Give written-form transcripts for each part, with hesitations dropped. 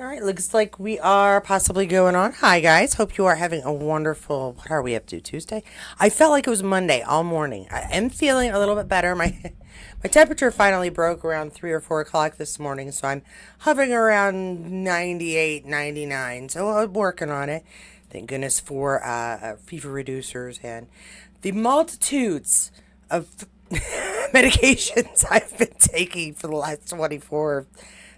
All right, looks like we are possibly going on. Hi, guys. Hope you are having a wonderful. What are we up to? Tuesday? I felt like it was Monday all morning. I am feeling a little bit better. My my temperature finally broke around 3 or 4 o'clock this morning, so I'm hovering around 98, 99. So I'm working on it. Thank goodness for fever reducers and the multitudes of medications I've been taking for the last 24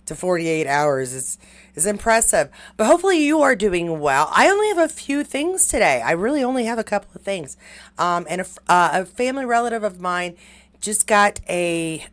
to 48 hours is impressive. But hopefully you are doing well. I only have a few things today. I really only have a couple of things. And a family relative of mine just got I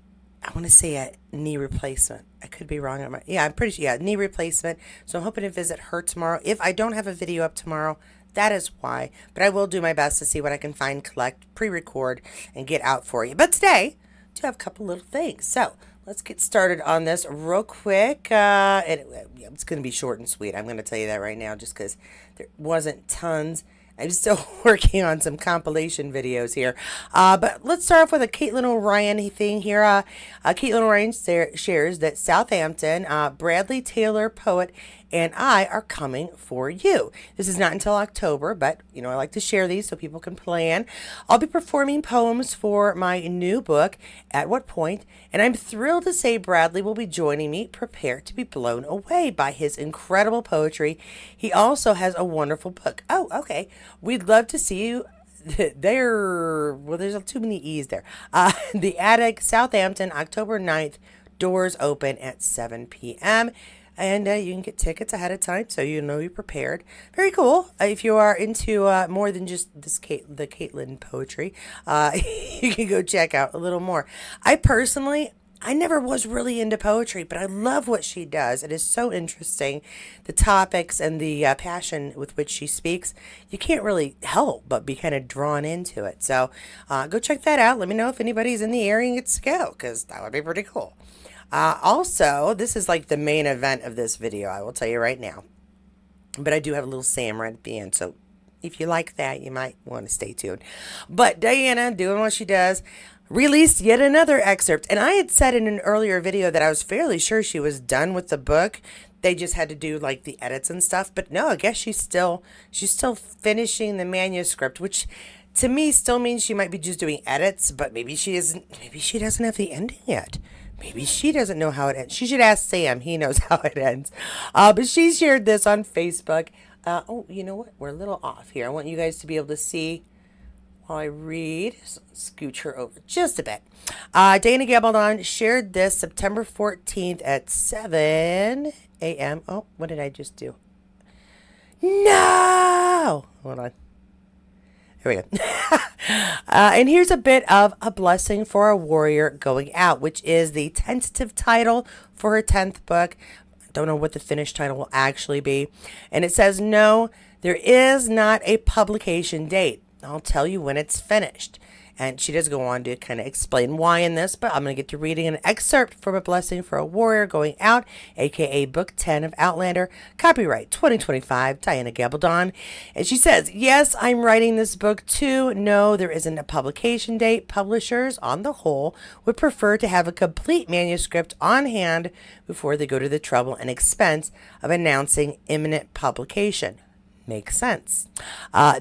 want to say a knee replacement. I could be wrong. Yeah, I'm pretty sure. Yeah, knee replacement. So I'm hoping to visit her tomorrow. If I don't have a video up tomorrow, that is why. But I will do my best to see what I can find, collect, pre-record, and get out for you. But today, I do have a couple little things. So let's get started on this real quick. It's going to be short and sweet. I'm going to tell you that right now, just because there wasn't tons. I'm still working on some compilation videos here. But let's start off with a Caitlin O'Ryan thing here. Caitlin O'Ryan shares that Southampton, Bradley Taylor, poet, and I are coming for you. This is not until October, but I like to share these so people can plan. I'll be performing poems for my new book, At What Point, and I'm thrilled to say Bradley will be joining me. Prepare to be blown away by his incredible poetry. He also has a wonderful book. Oh, okay. We'd love to see you there. Well, there's too many E's there. The Attic, Southampton, October 9th. Doors open at 7 p.m. And you can get tickets ahead of time, so you know you're prepared. Very cool. If you are into more than just the Caitlin poetry, you can go check out a little more. I never was really into poetry, but I love what she does. It is so interesting. The topics and the passion with which she speaks, you can't really help but be kind of drawn into it. So go check that out. Let me know if anybody's in the area and gets to go, because that would be pretty cool. Also, this is like the main event of this video, I will tell you right now. But I do have a little Sam right at the end, so if you like that, you might want to stay tuned. But Diana, doing what she does, released yet another excerpt. And I had said in an earlier video that I was fairly sure she was done with the book. They just had to do like the edits and stuff. But no, I guess she's still finishing the manuscript, which to me still means she might be just doing edits, but maybe she isn't. Maybe she doesn't have the ending yet. Maybe she doesn't know how it ends. She should ask Sam. He knows how it ends. But she shared this on Facebook. Oh, you know what? We're a little off here. I want you guys to be able to see while I read. So scooch her over just a bit. Dana Gabaldon shared this September 14th at 7 a.m. Oh, what did I just do? No! Hold on. Here we go. And here's a bit of A Blessing for a Warrior Going Out, which is the tentative title for her 10th book. Don't know what the finished title will actually be. And it says, no, there is not a publication date. I'll tell you when it's finished. And she does go on to kind of explain why in this, but I'm going to get to reading an excerpt from A Blessing for a Warrior Going Out, aka Book 10 of Outlander, copyright 2025, Diana Gabaldon. And she says, yes, I'm writing this book too. No, there isn't a publication date. Publishers, on the whole, would prefer to have a complete manuscript on hand before they go to the trouble and expense of announcing imminent publication. Makes sense.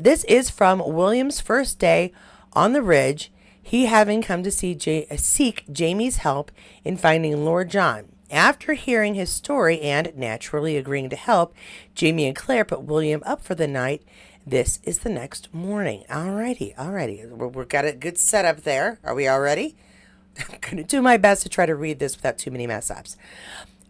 This is from William's first day on the Ridge, he having come to seek Jamie's help in finding Lord John. After hearing his story and naturally agreeing to help, Jamie and Claire put William up for the night. This is the next morning. Alrighty. We've got a good setup there. Are we all ready? I'm going to do my best to try to read this without too many mess ups.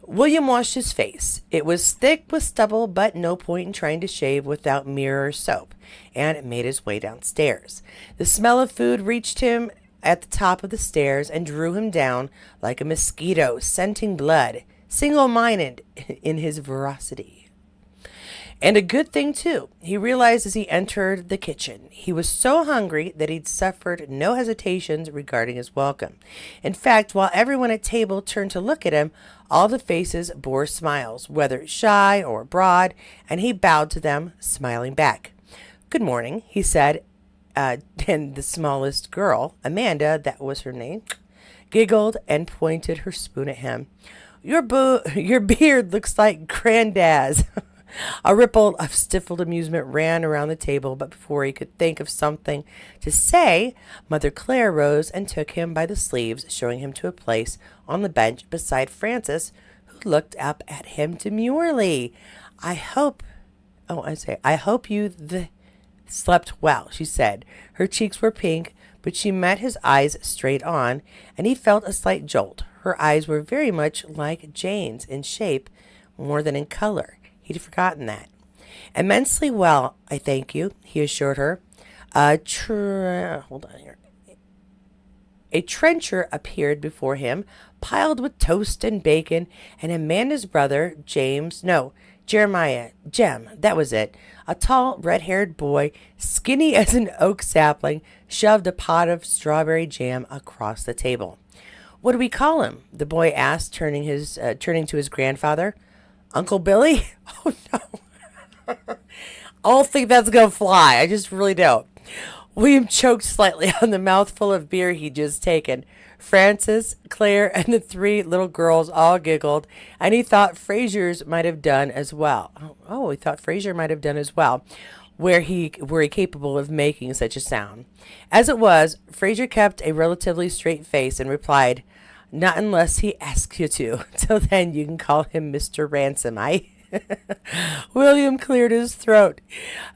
William washed his face. It was thick with stubble, but no point in trying to shave without mirror or soap, and made his way downstairs. The smell of food reached him at the top of the stairs and drew him down like a mosquito scenting blood, single-minded in his voracity. And a good thing, too, he realized as he entered the kitchen. He was so hungry that he'd suffered no hesitations regarding his welcome. In fact, while everyone at table turned to look at him, all the faces bore smiles, whether shy or broad, and he bowed to them, smiling back. Good morning, he said, and the smallest girl, Amanda, that was her name, giggled and pointed her spoon at him. Your beard looks like Granddad's. A ripple of stifled amusement ran around the table, but before he could think of something to say, Mother Claire rose and took him by the sleeves, showing him to a place on the bench beside Frances, who looked up at him demurely. I hope, I hope slept well, she said. Her cheeks were pink, but she met his eyes straight on, and he felt a slight jolt. Her eyes were very much like Jane's in shape more than in color. He'd forgotten that. Immensely well, I thank you, he assured her. Hold on here. A trencher appeared before him, piled with toast and bacon, and Amanda's brother, Jem, that was it. A tall, red-haired boy, skinny as an oak sapling, shoved a pot of strawberry jam across the table. What do we call him? The boy asked, turning to his grandfather. Uncle Billy? Oh, no. I don't think that's going to fly. I just really don't. William choked slightly on the mouthful of beer he'd just taken. Frances, Claire, and the three little girls all giggled, and he thought Fraser's might have done as well. Oh, he thought Fraser might have done as well, were he capable of making such a sound. As it was, Fraser kept a relatively straight face and replied, not unless he asks you to. Till then, you can call him Mr. Ransom, William cleared his throat.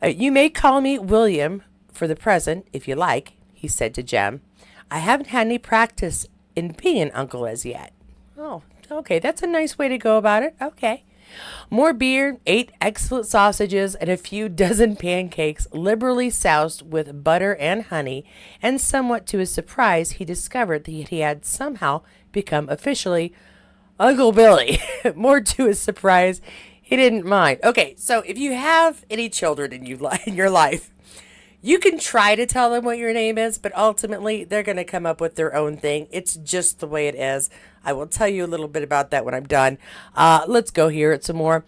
You may call me William for the present, if you like, he said to Jem. I haven't had any practice in being an uncle as yet. Oh, okay, that's a nice way to go about it. Okay. More beer, 8 excellent sausages, and a few dozen pancakes, liberally soused with butter and honey, and somewhat to his surprise, he discovered that he had somehow become officially Uncle Billy. More to his surprise, he didn't mind. Okay, so if you have any children in your life, you can try to tell them what your name is, but ultimately they're going to come up with their own thing. It's just the way it is. I will tell you a little bit about that when I'm done. Let's go here at some more.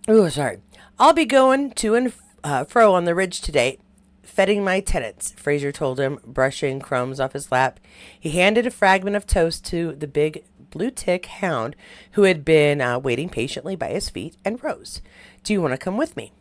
Oh, sorry. I'll be going to and fro on the ridge today, feeding my tenants, Fraser told him, brushing crumbs off his lap. He handed a fragment of toast to the big blue tick hound who had been waiting patiently by his feet and rose. Do you want to come with me?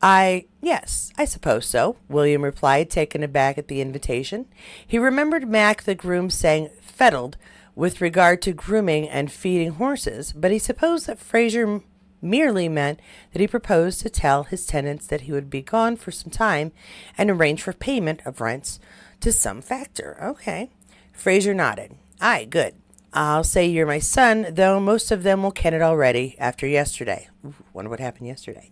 Yes, I suppose so, William replied, taken aback at the invitation. He remembered Mac the groom saying "feddled" with regard to grooming and feeding horses, but he supposed that Fraser merely meant that he proposed to tell his tenants that he would be gone for some time and arrange for payment of rents to some factor. Okay. Fraser nodded. Aye, good. I'll say you're my son, though most of them will ken it already after yesterday. Ooh, wonder what happened yesterday.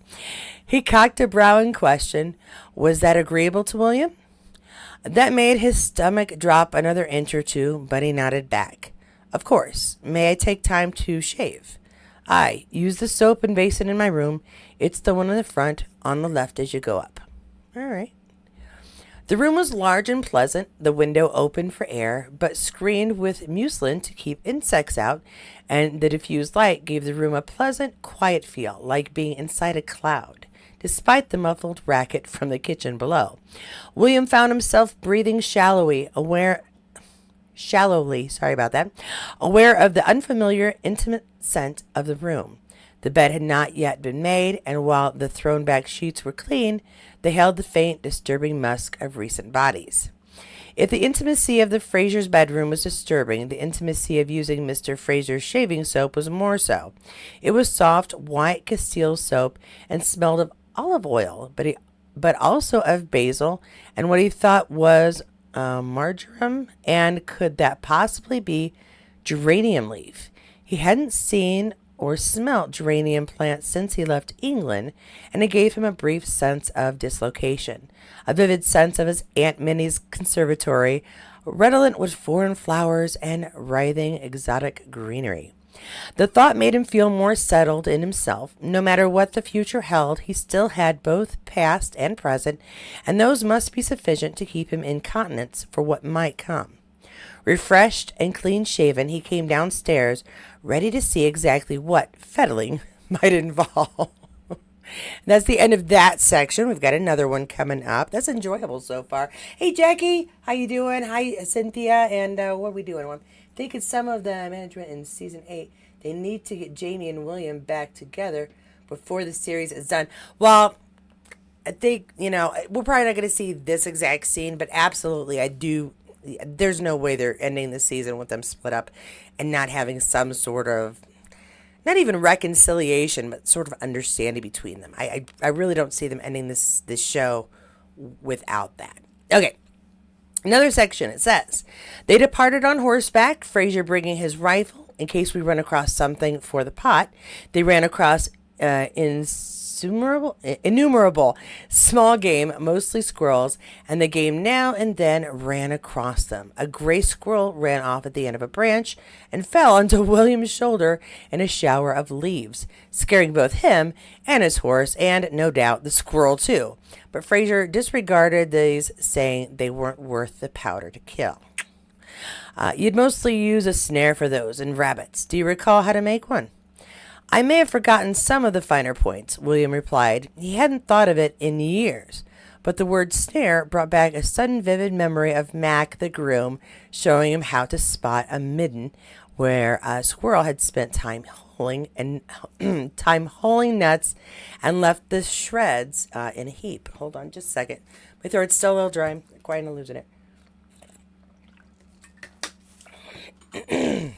He cocked a brow in question. Was that agreeable to William? That made his stomach drop another inch or two, but he nodded back. Of course. May I take time to shave? Aye, use the soap and basin in my room. It's the one in the front, on the left as you go up. All right. The room was large and pleasant, the window open for air, but screened with muslin to keep insects out, and the diffused light gave the room a pleasant, quiet feel, like being inside a cloud, despite the muffled racket from the kitchen below. William found himself breathing shallowly, aware of the unfamiliar, intimate scent of the room. The bed had not yet been made, and while the thrown-back sheets were clean, they held the faint, disturbing musk of recent bodies. If the intimacy of the Frasers' bedroom was disturbing, the intimacy of using Mr. Fraser's shaving soap was more so. It was soft, white Castile soap and smelled of olive oil, but also of basil and what he thought was marjoram, and could that possibly be geranium leaf? He hadn't seen or smelt geranium plants since he left England, and it gave him a brief sense of dislocation, a vivid sense of his Aunt Minnie's conservatory, redolent with foreign flowers and writhing exotic greenery. The thought made him feel more settled in himself. No matter what the future held, he still had both past and present, and those must be sufficient to keep him in countenance for what might come. Refreshed and clean-shaven, he came downstairs, ready to see exactly what fettling might involve. That's the end of that section. We've got another one coming up. That's enjoyable so far. Hey, Jackie, how you doing? Hi, Cynthia, and what are we doing? think it's some of the management in season 8. They need to get Jamie and William back together before the series is done. Well, I think, we're probably not going to see this exact scene, but absolutely, I do. There's no way they're ending the season with them split up and not having some sort of, not even reconciliation, but sort of understanding between them. I really don't see them ending this show without that. Okay. Another section, it says, they departed on horseback, Fraser bringing his rifle in case we run across something for the pot. They ran across innumerable small game, mostly squirrels, and the game now and then ran across them. A gray squirrel ran off at the end of a branch and fell onto William's shoulder in a shower of leaves, scaring both him and his horse, and no doubt the squirrel too. But Fraser disregarded these, saying they weren't worth the powder to kill. You'd mostly use a snare for those and rabbits. Do you recall how to make one? I may have forgotten some of the finer points, William replied. He hadn't thought of it in years, but the word snare brought back a sudden vivid memory of Mac the groom showing him how to spot a midden where a squirrel had spent time holing nuts and left the shreds in a heap. Hold on just a second. My throat's still a little dry. I'm quite losing it.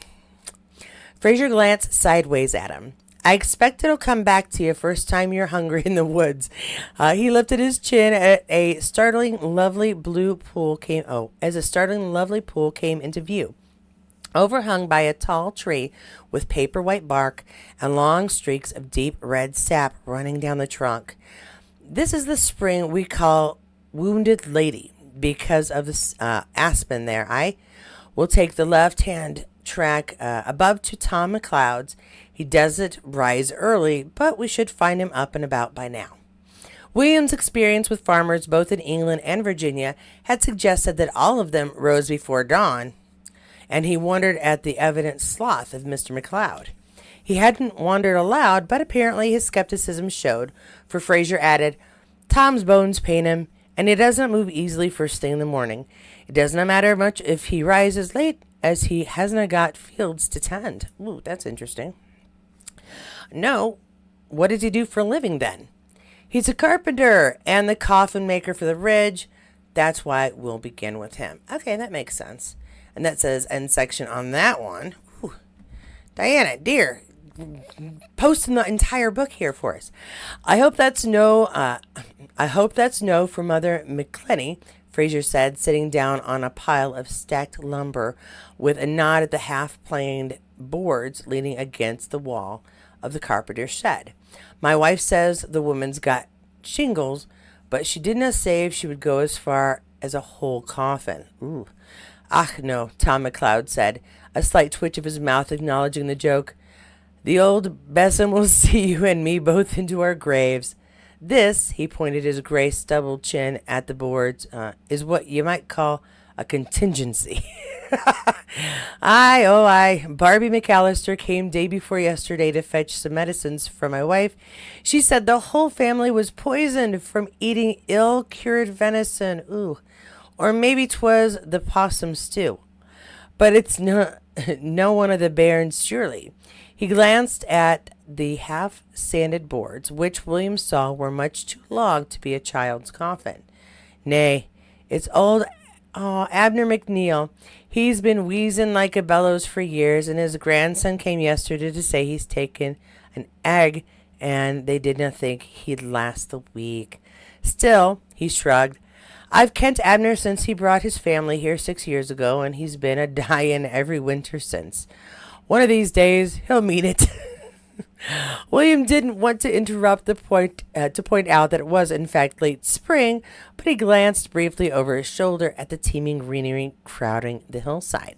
Fraser glanced sideways at him. I expect it'll come back to you first time you're hungry in the woods. He lifted his chin as a startling, lovely pool came into view, overhung by a tall tree with paper white bark and long streaks of deep red sap running down the trunk. This is the spring we call Wounded Lady because of the aspen there. I will take the left-hand track above to Tom McLeod's. He doesn't rise early, but we should find him up and about by now. William's experience with farmers both in England and Virginia had suggested that all of them rose before dawn, and he wondered at the evident sloth of Mr. McLeod. He hadn't wondered aloud, but apparently his skepticism showed, for Fraser added, Tom's bones pain him, and he doesn't move easily first thing in the morning. It doesn't matter much if he rises late, as he hasn't got fields to tend. Ooh, that's interesting. No, what does he do for a living then? He's a carpenter and the coffin maker for the ridge. That's why we'll begin with him. Okay, that makes sense. And that says end section on that one. Ooh. Diana, dear, posting the entire book here for us. I hope that's no for Mother McClenny, Fraser said, sitting down on a pile of stacked lumber with a nod at the half-planed boards leaning against the wall of the carpenter's shed. My wife says the woman's got shingles, but she didn't say if she would go as far as a whole coffin. Ooh. Ah, no, Tom McLeod said, a slight twitch of his mouth acknowledging the joke. The old besom will see you and me both into our graves. This, he pointed his gray stubbled chin at the boards, is what you might call a contingency. Aye. Barbie McAllister came day before yesterday to fetch some medicines for my wife. She said the whole family was poisoned from eating ill-cured venison. Ooh. Or maybe 'twas the possum stew. But it's no one of the bairns, surely. He glanced at the half-sanded boards, which William saw were much too long to be a child's coffin. Nay, it's old Abner McNeil. He's been wheezing like a bellows for years, and his grandson came yesterday to say he's taken an egg, and they didn't think he'd last the week. Still, he shrugged, I've kent Abner since he brought his family here 6 years ago, and he's been a-dying every winter since. One of these days, he'll meet it. William didn't want to interrupt to point out that it was, in fact, late spring, but he glanced briefly over his shoulder at the teeming greenery crowding the hillside.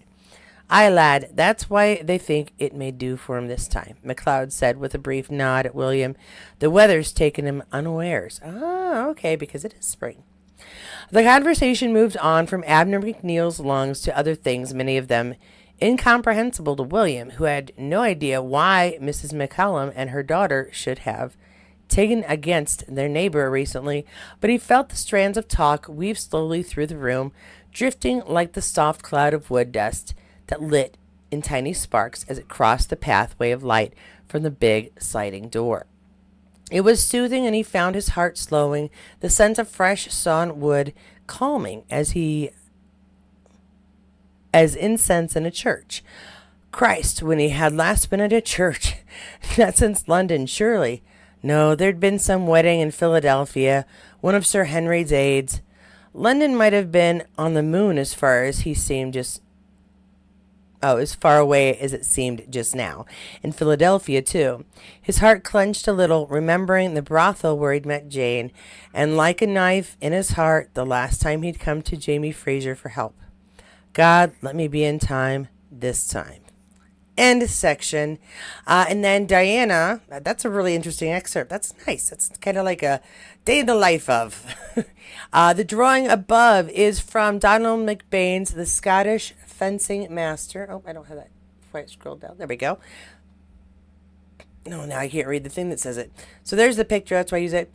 Aye, lad, that's why they think it may do for him this time, McLeod said with a brief nod at William. The weather's taken him unawares. Ah, okay, because it is spring. The conversation moved on from Abner McNeil's lungs to other things, many of them incomprehensible to William, who had no idea why Mrs. McCallum and her daughter should have taken against their neighbor recently, but he felt the strands of talk weave slowly through the room, drifting like the soft cloud of wood dust that lit in tiny sparks as it crossed the pathway of light from the big sliding door. It was soothing, and he found his heart slowing, the scent of fresh sawn wood calming as incense in a church. Christ, when he had last been at a church. Not since London, surely. No, there'd been some wedding in Philadelphia, one of Sir Henry's aides. London might have been on the moon as far as he seemed just as far away as it seemed just now. In Philadelphia, too. His heart clenched a little, remembering the brothel where he'd met Jane, and like a knife in his heart, the last time he'd come to Jamie Fraser for help. God, let me be in time this time. End section. And then Diana, that's a really interesting excerpt. That's nice. That's kind of like a day in the life of. The drawing above is from Donald McBain's The Scottish Fencing Master. Oh, I don't have that quite scrolled down. There we go. No, now I can't read the thing that says it. So there's the picture. That's why I use it.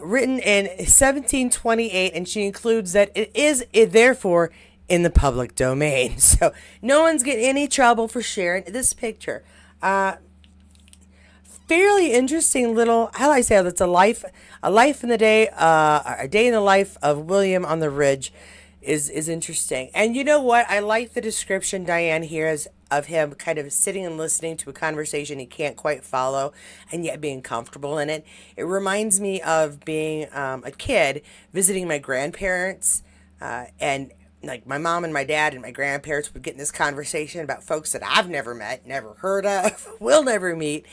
Written in 1728, and she includes that therefore in the public domain. So no one's getting any trouble for sharing this picture. Fairly interesting little, how do I say it? It's a life in the day, a day in the life of William on the Ridge is interesting. And you know what? I like the description Diane here has of him kind of sitting and listening to a conversation he can't quite follow and yet being comfortable in it. It reminds me of being a kid visiting my grandparents and like my mom and my dad and my grandparents would get in this conversation about folks that I've never met, never heard of, will never meet.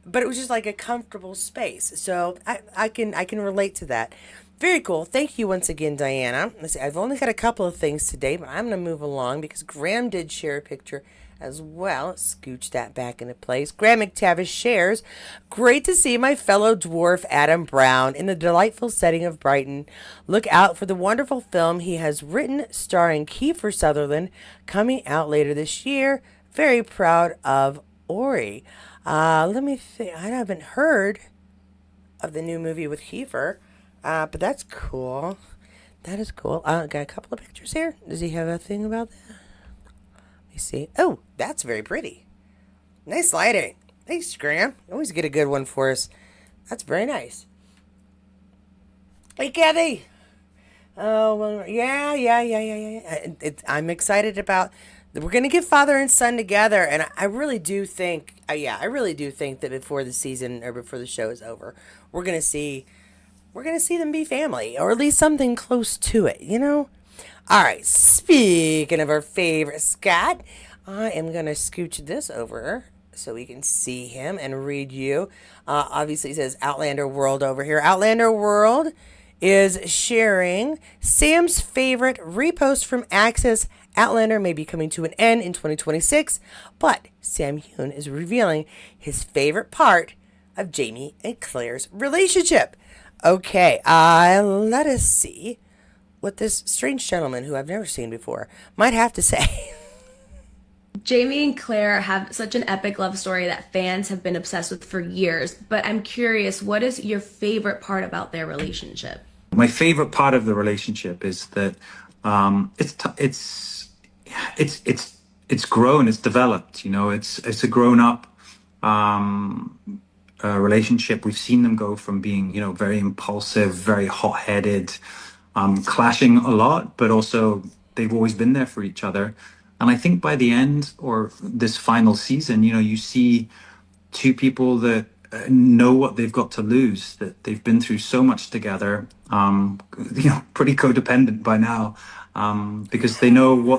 But it was just like a comfortable space. So I can relate to that. Very cool. Thank you once again, Diana. Let's see, I've only got a couple of things today, but I'm going to move along because Graham did share a picture as well. Scooch that back into place. Graham McTavish shares, great to see my fellow dwarf Adam Brown in the delightful setting of Brighton. Look out for the wonderful film he has written starring Kiefer Sutherland coming out later this year. Very proud of Ori. Let me think. I haven't heard of the new movie with Kiefer, but that's cool. That is cool. Got a couple of pictures here. Does he have a thing about that? Let me see. Oh, that's very pretty. Nice lighting. Thanks, Graham. You always get a good one for us. That's very nice. Hey, Kathy. Oh, well, yeah. I'm excited about. We're going to get father and son together, and I really do think, I really do think that before the season or before the show is over, we're going to see them be family, or at least something close to it, you know? All right, speaking of our favorite Scott, I am going to scooch this over so we can see him and read you. Obviously, it says Outlander World over here. Outlander World is sharing Sam's favorite repost from Access. Outlander may be coming to an end in 2026, but Sam Yoon is revealing his favorite part of Jamie and Claire's relationship. Okay, let us see what this strange gentleman who I've never seen before might have to say. Jamie and Claire have such an epic love story that fans have been obsessed with for years, but I'm curious, what is your favorite part about their relationship? My favorite part of the relationship is that it's grown, it's developed. You know, it's a grown up relationship. We've seen them go from being, you know, very impulsive, very hot headed, clashing a lot, but also they've always been there for each other. And I think by the end or this final season, you know, you see two people that know what they've got to lose, that they've been through so much together, you know, pretty codependent by now, because they know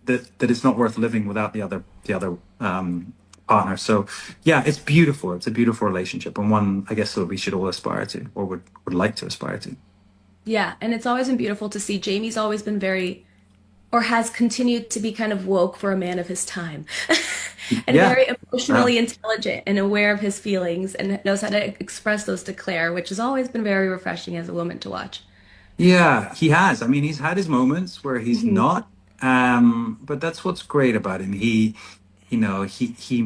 that it's not worth living without the other partner. So yeah, it's beautiful. It's a beautiful relationship, and one I guess that we should all aspire to, or would like to aspire to. Yeah, and it's always been beautiful to see. Jamie's always been very, or has continued to be kind of woke for a man of his time. And Yeah. very emotionally intelligent and aware of his feelings and knows how to express those to Claire, which has always been very refreshing as a woman to watch. Yeah, he has. I mean, he's had his moments where he's Mhm. not, but that's what's great about him. He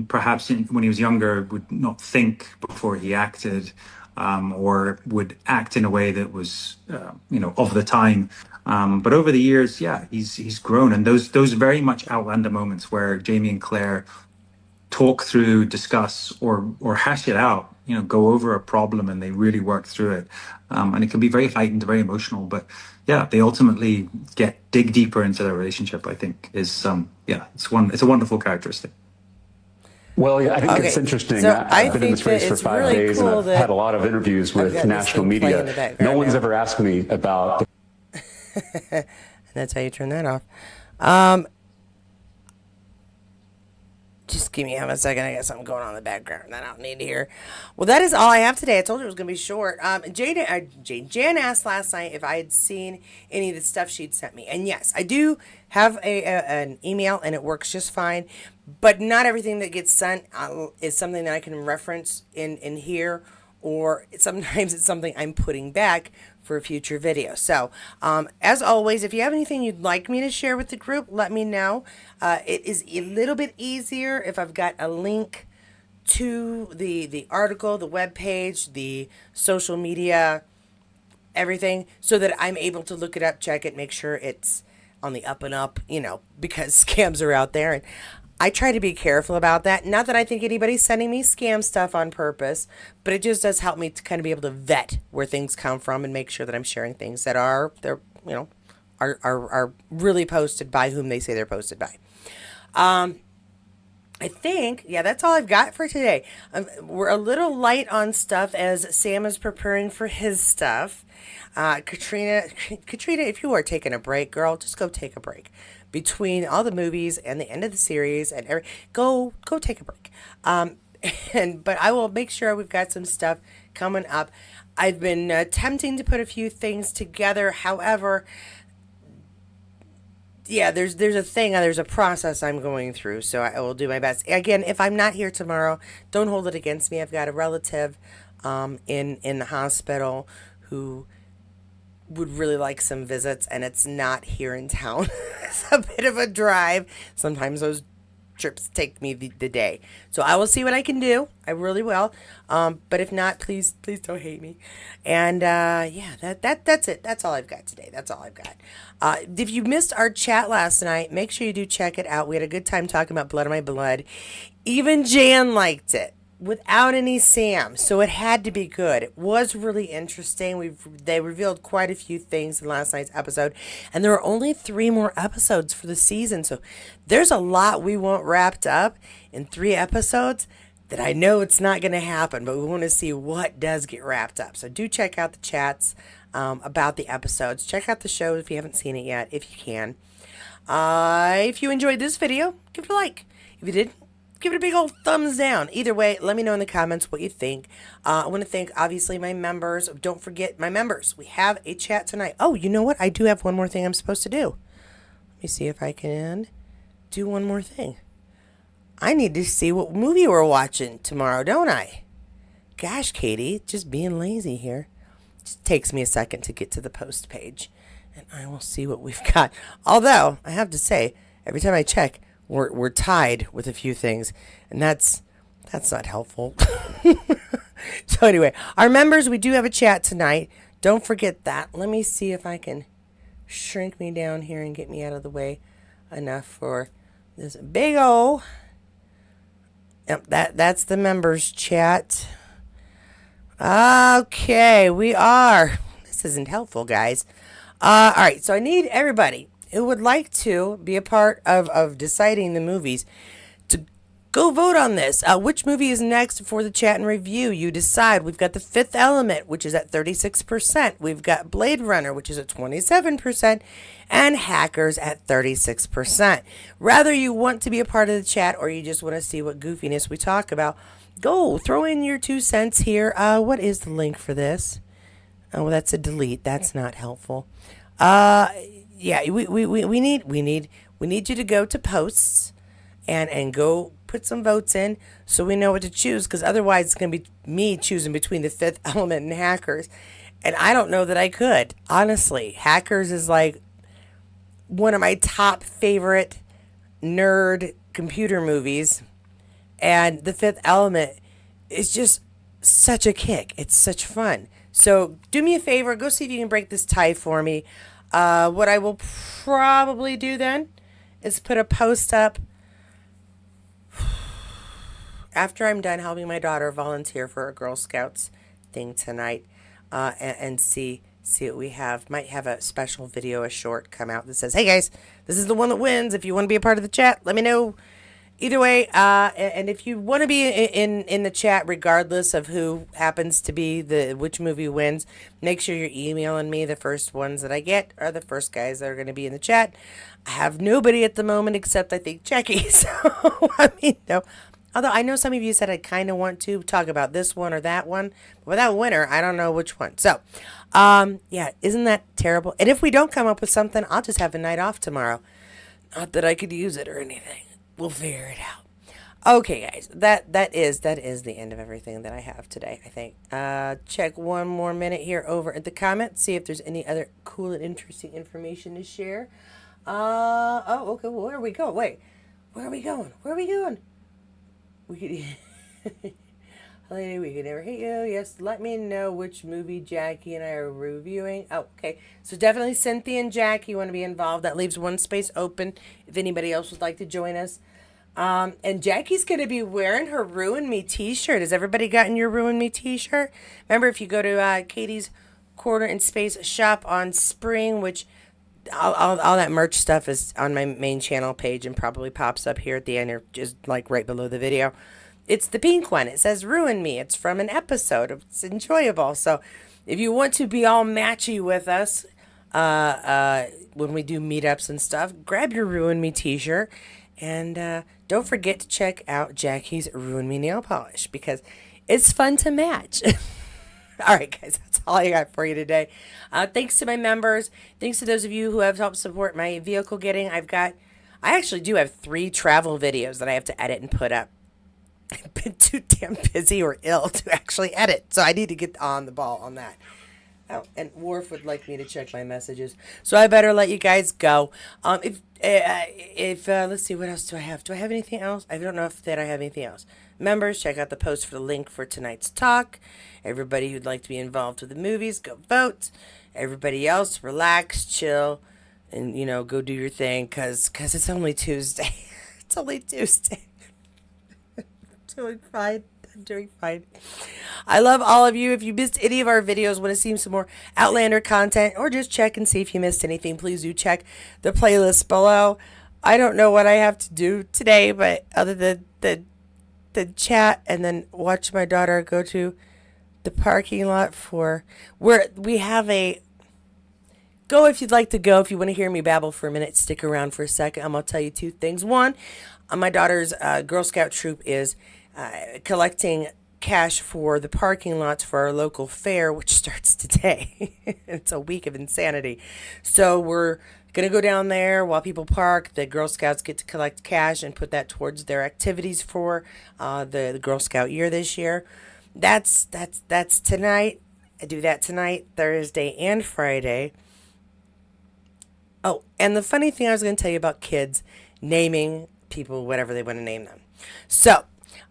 perhaps when he was younger would not think before he acted, or would act in a way that was, of the time. But over the years, yeah, he's grown, and those very much Outlander moments where Jamie and Claire talk through, discuss, or hash it out. You know, go over a problem and they really work through it. And it can be very heightened, very emotional. But yeah, they ultimately dig deeper into their relationship. I think is yeah, it's a wonderful characteristic. Well, yeah, I think it's Okay, interesting. so I I've been in the think that space for it's 5 days, and really cool I've had that a lot of interviews I've with got this national thing playing in the media. No background one's now. ever asked me about And that's how you turn that off. Um, just give me a second. I got something going on in the background that I don't need to hear. Well, that is all I have today. I told you it was going to be short. Jan asked last night if I had seen any of the stuff she'd sent me. And yes, I do have an email, and it works just fine. But not everything that gets sent is something that I can reference in here, or sometimes it's something I'm putting back for a future video. So, as always, if you have anything you'd like me to share with the group, let me know. It is a little bit easier if I've got a link to the article, the web page, the social media, everything, so that I'm able to look it up, check it, make sure it's on the up and up, because scams are out there. And I try to be careful about that. Not that I think anybody's sending me scam stuff on purpose, but it just does help me to kind of be able to vet where things come from and make sure that I'm sharing things that are really posted by whom they say they're posted by. I think, yeah, that's all I've got for today. We're a little light on stuff as Sam is preparing for his stuff. Katrina, if you are taking a break, girl, just go take a break. Between all the movies and the end of the series and go take a break. But I will make sure we've got some stuff coming up. I've been attempting to put a few things together. However, yeah, there's a process I'm going through, so I will do my best. Again, if I'm not here tomorrow, don't hold it against me. I've got a relative in the hospital who would really like some visits, and it's not here in town. It's a bit of a drive. Sometimes those trips take me the day. So I will see what I can do. I really will. But if not, please don't hate me. And yeah, that's it. That's all I've got today. That's all I've got. If you missed our chat last night, make sure you do check it out. We had a good time talking about Blood of My Blood. Even Jan liked it without any Sam, so it had to be good. It was really interesting. They revealed quite a few things in last night's episode, and there are only 3 more episodes for the season, so there's a lot we want wrapped up in 3 episodes that I know it's not going to happen, but we want to see what does get wrapped up. So do check out the chats about the episodes. Check out the show if you haven't seen it yet, if you can. If you enjoyed this video, give it a like. If you didn't, give it a big old thumbs down. Either way, let me know in the comments what you think. I want to thank, obviously, my members. Don't forget my members. We have a chat tonight. Oh, you know what? I do have one more thing I'm supposed to do. Let me see if I can do one more thing. I need to see what movie we're watching tomorrow, don't I? Gosh, Katie, just being lazy here. Just takes me a second to get to the post page, and I will see what we've got. Although, I have to say, every time I check, we're tied with a few things, and that's not helpful. So anyway, our members, we do have a chat tonight. Don't forget that. Let me see if I can shrink me down here and get me out of the way enough for this big O. Yep, that's the members chat. Okay, we are. This isn't helpful, guys. All right, so I need everybody who would like to be a part of deciding the movies to go vote on this. Which movie is next for the chat and review? You decide. We've got The Fifth Element, which is at 36%. We've got Blade Runner, which is at 27%. And Hackers at 36%. Rather you want to be a part of the chat or you just want to see what goofiness we talk about, go throw in your 2 cents here. What is the link for this? Oh, that's a delete. That's not helpful. Yeah, we need you to go to posts and go put some votes in so we know what to choose, because otherwise it's going to be me choosing between The Fifth Element and Hackers, and I don't know that I could. Honestly, Hackers is like one of my top favorite nerd computer movies, and The Fifth Element is just such a kick. It's such fun. So do me a favor, go see if you can break this tie for me. What I will probably do then is put a post up after I'm done helping my daughter volunteer for a Girl Scouts thing tonight, and see what we have. Might have a special video, a short come out that says, "Hey guys, this is the one that wins. If you want to be a part of the chat, let me know." Either way, and if you want to be in the chat, regardless of who happens to be which movie wins, make sure you're emailing me. The first ones that I get are the first guys that are going to be in the chat. I have nobody at the moment except I think Jackie. So I mean, no. Although I know some of you said I kind of want to talk about this one or that one, but without winner, I don't know which one. So, yeah, isn't that terrible? And if we don't come up with something, I'll just have a night off tomorrow. Not that I could use it or anything. We'll figure it out. Okay, guys, that is the end of everything that I have today, I think. Check one more minute here over at the comments, see if there's any other cool and interesting information to share. Oh, okay, well, where are we going? Wait, where are we going? Where are we going? We could... Lady, we could never hate you. Yes, let me know which movie Jackie and I are reviewing. Oh, okay. So definitely Cynthia and Jackie want to be involved. That leaves one space open if anybody else would like to join us. And Jackie's going to be wearing her Ruin Me t-shirt. Has everybody gotten your Ruin Me t-shirt? Remember, if you go to Katie's Corner and Space shop on Spring, which all that merch stuff is on my main channel page and probably pops up here at the end or just like right below the video. It's the pink one. It says Ruin Me. It's from an episode. It's enjoyable. So if you want to be all matchy with us when we do meetups and stuff, grab your Ruin Me t-shirt. And don't forget to check out Jackie's Ruin Me nail polish because it's fun to match. All right, guys, that's all I got for you today. Thanks to my members. Thanks to those of you who have helped support my vehicle getting. I actually do have 3 travel videos that I have to edit and put up. I've been too damn busy or ill to actually edit, so I need to get on the ball on that. Oh, and Worf would like me to check my messages, so I better let you guys go. If let's see, what else do I have? Do I have anything else? I don't know if I have anything else. Members, check out the post for the link for tonight's talk. Everybody who'd like to be involved with the movies, go vote. Everybody else, relax, chill, and go do your thing, cause it's only Tuesday. It's only Tuesday. Doing fine. I'm doing fine. I love all of you. If you missed any of our videos, want to see some more Outlander content, or just check and see if you missed anything, please do check the playlist below. I don't know what I have to do today, but other than the chat and then watch my daughter go to the parking lot for where we have a go if you'd like to go. If you want to hear me babble for a minute, stick around for a second. I'm going to tell you 2 things. One, my daughter's Girl Scout troop is collecting cash for the parking lots for our local fair, which starts today. It's a week of insanity. So we're going to go down there while people park. The Girl Scouts get to collect cash and put that towards their activities for the Girl Scout year this year. That's tonight. I do that tonight, Thursday and Friday. Oh, and the funny thing I was going to tell you about kids naming people whatever they want to name them. So,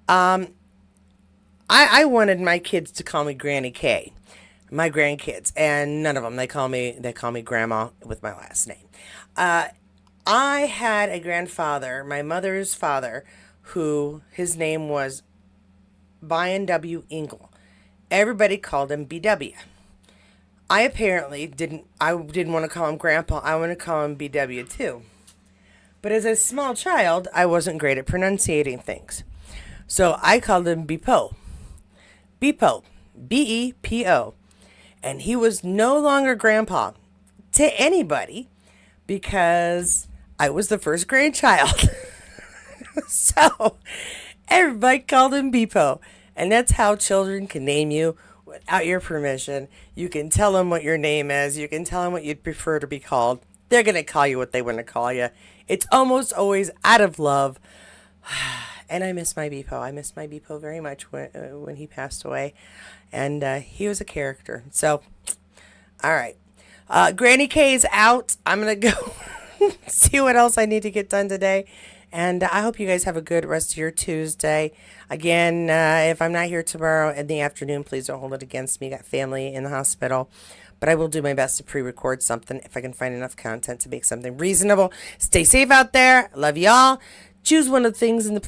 I wanted my kids to call me Granny K, my grandkids, and none of them. They call me Grandma with my last name. I had a grandfather, my mother's father, who his name was Brian W. Engel. Everybody called him BW. I apparently didn't want to call him Grandpa. I want to call him BW too. But as a small child, I wasn't great at pronunciating things. So I called him Bepo. Bepo. B-E-P-O. And he was no longer Grandpa to anybody because I was the first grandchild. So everybody called him Bepo. And that's how children can name you without your permission. You can tell them what your name is. You can tell them what you'd prefer to be called. They're going to call you what they want to call you. It's almost always out of love. And I miss my Bepo. I miss my Bepo very much when he passed away. And he was a character. So, all right. Granny K is out. I'm going to go see what else I need to get done today. And I hope you guys have a good rest of your Tuesday. Again, if I'm not here tomorrow in the afternoon, please don't hold it against me. Got family in the hospital. but I will do my best to pre-record something if I can find enough content to make something reasonable. Stay safe out there. Love y'all. Choose one of the things in the